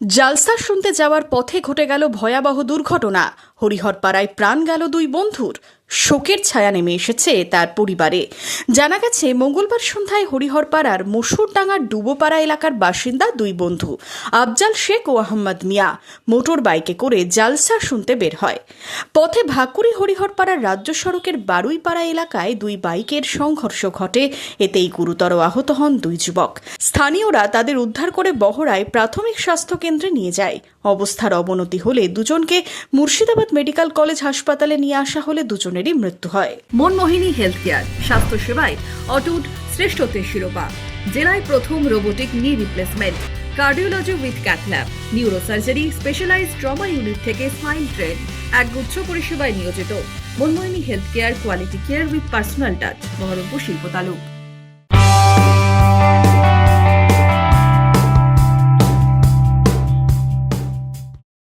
জালসা শুনতে যাওয়ার পথে ঘটে গেল ভয়াবহ দুর্ঘটনা। হরিহরপাড়ায় প্রাণ গেল দুই বন্ধুর। শোকের ছায়া নেমে এসেছে তার পরিবারে। জানা গেছে, মঙ্গলবার সন্ধ্যায় হরিহরপাড়ার মসুরডাঙ্গার ডুবোপাড়া এলাকার বাসিন্দা দুই বন্ধু আফজাল শেখ ও আহমদ মিয়া মোটর বাইকে করে জালসা শুনতে বের হয়। পথে ভাকুড়ি হরিহরপাড়ার রাজ্য সড়কের বারুইপাড়া এলাকায় দুই বাইকের সংঘর্ষ ঘটে। এতেই গুরুতর আহত হন দুই যুবক। স্থানীয়রা তাদের উদ্ধার করে বহরায় প্রাথমিক স্বাস্থ্য কেন্দ্রে নিয়ে যায়। অবস্থার অবনতি হলে দুজনকে মুর্শিদাবাদ মেডিকেল কলেজ হাসপাতালে নিয়ে আসা হলে দুজনেরই মৃত্যু হয়। মনমোহিনী হেলথ কেয়ার, স্বাস্থ্য সেবায় অটুট শ্রেষ্ঠত্বের শিরোপা। জেলায় প্রথম robotic knee replacement, cardiology with cath lab, neurosurgery, specialized trauma unit থেকে স্পাইন ট্রেন, একগুচ্ছ পরিষেবায় নিয়োজিত। Manmohini health care, quality care with personal touch, Baharampur শিল্প তালুক।